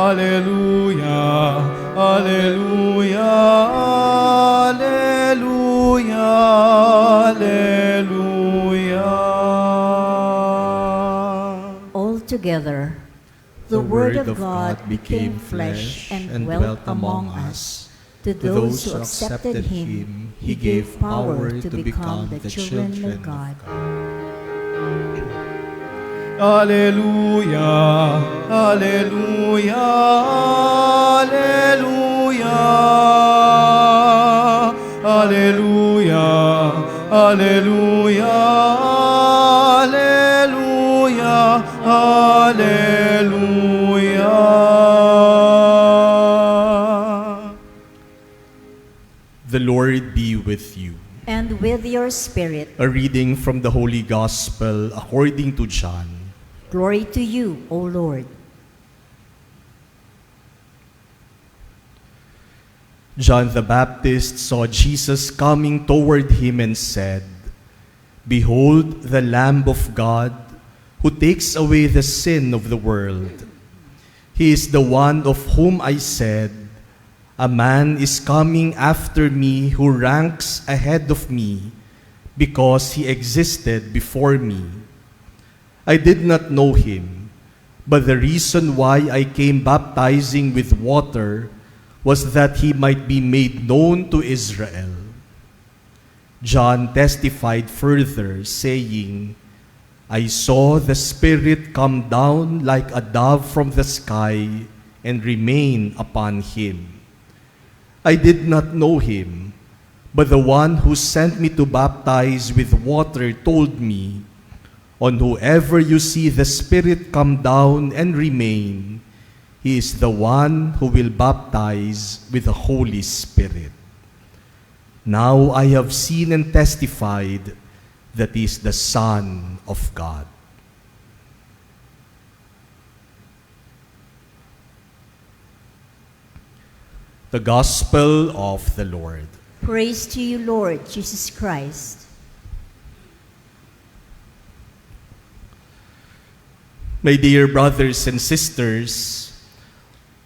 Alleluia, Alleluia, Alleluia, Alleluia. All together, the Word of God became flesh and dwelt among us. To those who accepted Him, He gave power to become the children of God. Alleluia, Alleluia, Alleluia, Alleluia, Alleluia, Alleluia, Alleluia. The Lord be with you. And with your spirit, A reading from the Holy Gospel according to John. glory to you, O Lord. John the Baptist saw Jesus coming toward him and said, "Behold the Lamb of God, who takes away the sin of the world. He is the one of whom I said, a man is coming after me who ranks ahead of me, because he existed before me. I did not know him, but the reason why I came baptizing with water was that he might be made known to Israel." John testified further, saying, "I saw the Spirit come down like a dove from the sky and remain upon him. I did not know him, but the one who sent me to baptize with water told me, 'On whoever you see the Spirit come down and remain, he is the one who will baptize with the Holy Spirit.' Now I have seen and testified that he is the Son of God." The Gospel of the Lord. Praise to you, Lord Jesus Christ. My dear brothers and sisters,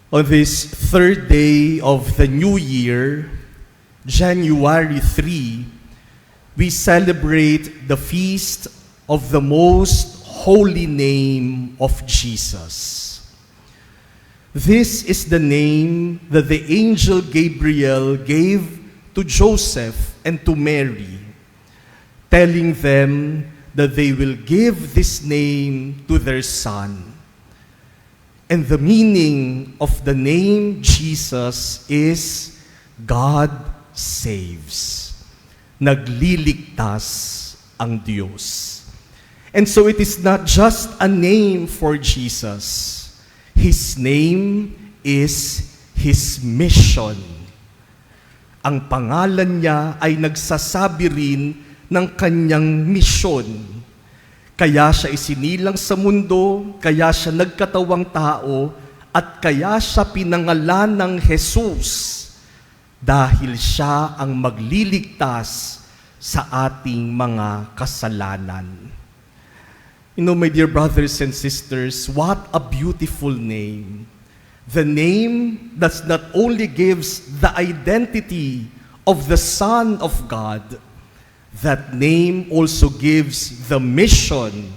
on this third day of the new year, January 3, we celebrate the feast of the most holy name of Jesus. This is the name that the angel Gabriel gave to Joseph and to Mary, telling them that they will give this name to their son. And the meaning of the name Jesus is God saves. Nagliligtas ang Diyos. And so it is not just a name for Jesus. His name is His mission. Ang pangalan niya ay nagsasabi rin ng kanyang misyon. Kaya siya isinilang sa mundo, kaya siya nagkatawang tao, at kaya siya pinangalan ng Jesus, dahil siya ang magliligtas sa ating mga kasalanan. You know, my dear brothers and sisters, what a beautiful name. The name that not only gives the identity of the Son of God, that name also gives the mission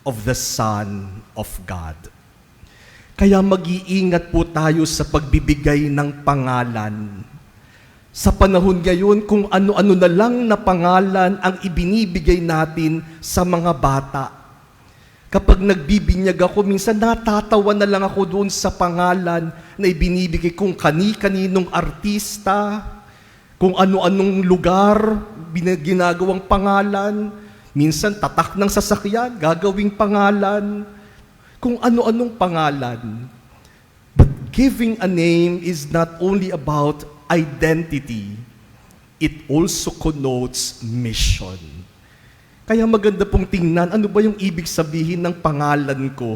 of the Son of God. Kaya mag-iingat po tayo sa pagbibigay ng pangalan. Sa panahon ngayon, kung ano-ano na lang na pangalan ang ibinibigay natin sa mga bata. Kapag nagbibinyag ako, minsan natatawa na lang ako doon sa pangalan na ibinibigay kung kani-kaninong artista, kung ano-anong lugar, ginagawang pangalan. Minsan tatak ng sasakyan, gagawing pangalan. Kung ano-anong pangalan. But giving a name is not only about identity, it also connotes mission. Kaya maganda pong tingnan, ano ba yung ibig sabihin ng pangalan ko?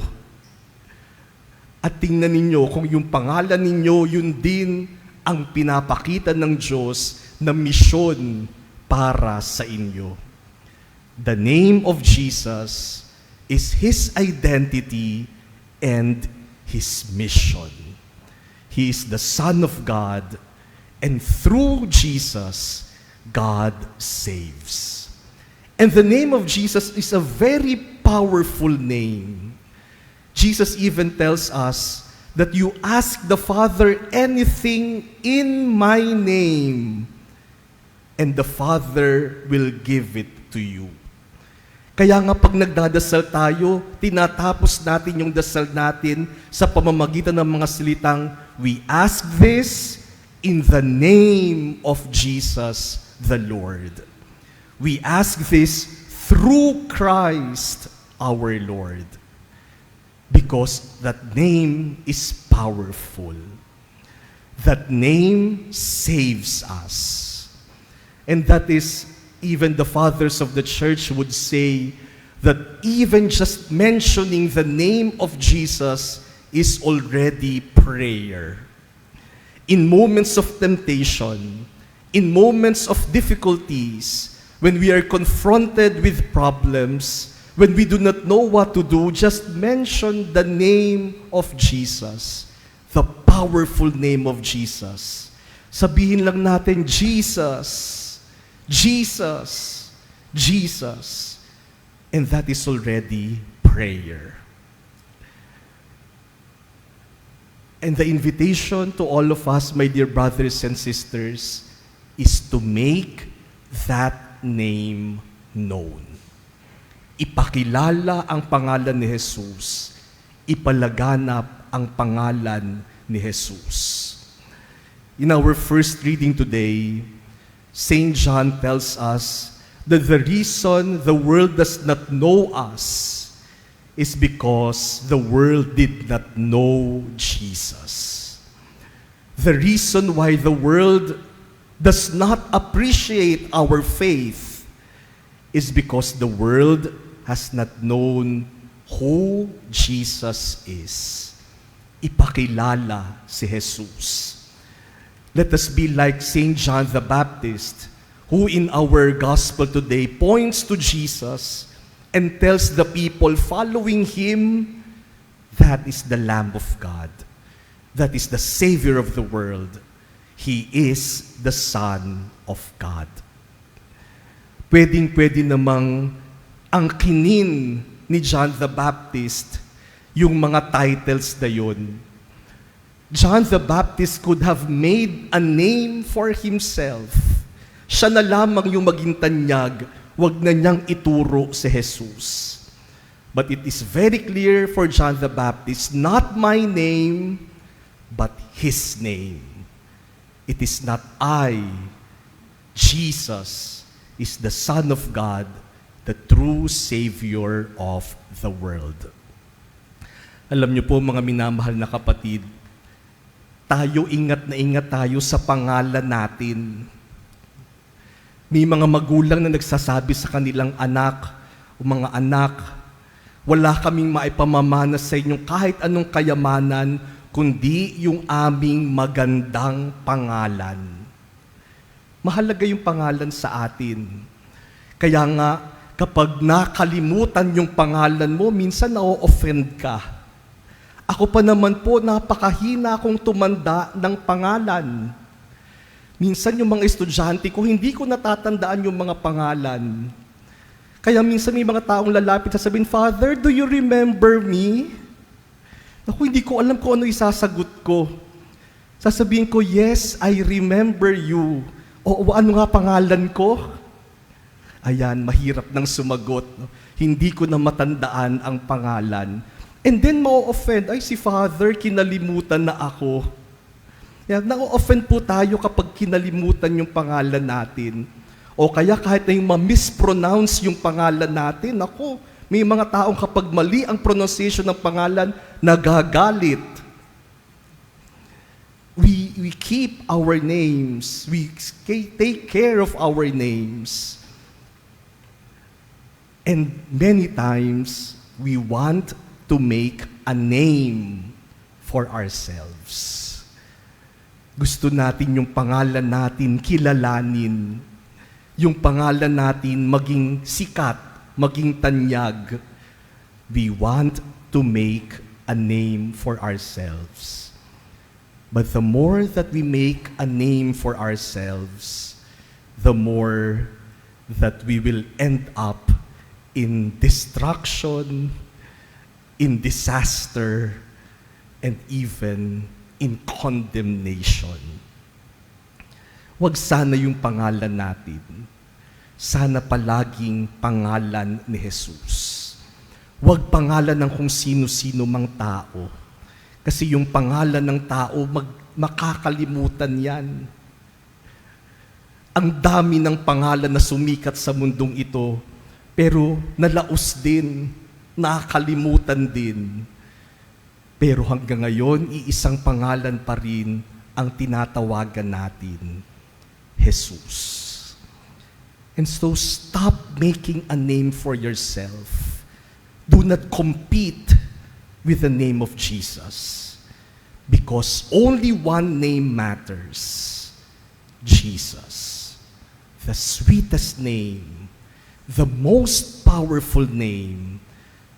At tingnan ninyo kung yung pangalan ninyo, yun din ang pinapakita ng Diyos na misyon para sa inyo. The name of Jesus is His identity and His mission. He is the Son of God, and through Jesus, God saves. And the name of Jesus is a very powerful name. Jesus even tells us that you ask the Father anything in my name, and the Father will give it to you. Kaya nga pag nagdadasal tayo, tinatapos natin yung dasal natin sa pamamagitan ng mga salitang, we ask this in the name of Jesus the Lord. We ask this through Christ our Lord. Because that name is powerful. That name saves us. And that is, even the fathers of the church would say that even just mentioning the name of Jesus is already prayer. In moments of temptation, in moments of difficulties, when we are confronted with problems, when we do not know what to do, just mention the name of Jesus, the powerful name of Jesus. Sabihin lang natin, Jesus, Jesus, Jesus. And that is already prayer. And the invitation to all of us, my dear brothers and sisters, is to make that name known. Ipakilala ang pangalan ni Jesus. Ipalaganap ang pangalan ni Jesus. In our first reading today, St. John tells us that the reason the world does not know us is because the world did not know Jesus. The reason why the world does not appreciate our faith is because the world has not known who Jesus is. Ipakilala si Jesus. Let us be like St. John the Baptist, who in our gospel today points to Jesus and tells the people following him, that is the Lamb of God. That is the Savior of the world. He is the Son of God. Pwedeng-pwede namang angkinin ni John the Baptist yung mga titles na yun. John the Baptist could have made a name for himself. Siya na lamang yung maging tanyag, wag na niyang ituro si Jesus. But it is very clear for John the Baptist, not my name, but his name. It is not I. Jesus is the Son of God, the true Savior of the world. Alam niyo po mga minamahal na kapatid, tayo ingat na ingat tayo sa pangalan natin. May mga magulang na nagsasabi sa kanilang anak, o mga anak, wala kaming maipamamana sa inyong kahit anong kayamanan, kundi yung aming magandang pangalan. Mahalaga yung pangalan sa atin. Kaya nga, kapag nakalimutan yung pangalan mo, minsan na-offend ka. Ako pa naman po, napakahina akong tumanda ng pangalan. Minsan yung mga estudyante ko, hindi ko natatandaan yung mga pangalan. Kaya minsan may mga taong lalapit sasabihin, Father, do you remember me? Naku, hindi ko alam kung ano isasagot ko. Sasabihin ko, yes, I remember you. O ano nga pangalan ko? Ayan, mahirap nang sumagot. Hindi ko na matandaan ang pangalan. And then ma-offend, ay si Father, kinalimutan na ako. Na-offend po tayo kapag kinalimutan yung pangalan natin. O kaya kahit na yung ma-mispronounce yung pangalan natin, ako, may mga taong kapag mali ang pronunciation ng pangalan, nagagalit. We keep our names. We take care of our names. And many times, we want to make a name for ourselves. Gusto natin yung pangalan natin kilalanin, yung pangalan natin maging sikat, maging tanyag. We want to make a name for ourselves. But the more that we make a name for ourselves, the more that we will end up in destruction, in disaster, and even in condemnation. Huwag sana yung pangalan natin. Sana palaging pangalan ni Jesus. Huwag pangalan ng kung sino-sino mang tao. Kasi yung pangalan ng tao, makakalimutan yan. Ang dami ng pangalan na sumikat sa mundong ito, pero nalaos din, nakakalimutan din. Pero hanggang ngayon, iisang pangalan pa rin ang tinatawagan natin, Jesus. And so stop making a name for yourself. Do not compete with the name of Jesus. Because only one name matters, Jesus. The sweetest name, the most powerful name,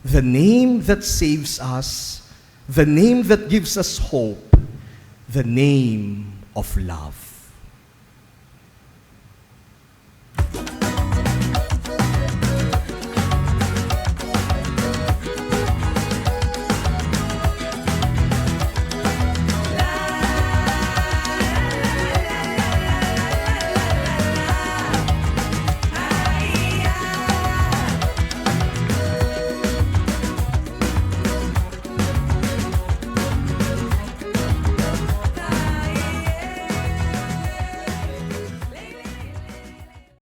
the name that saves us, the name that gives us hope, the name of love.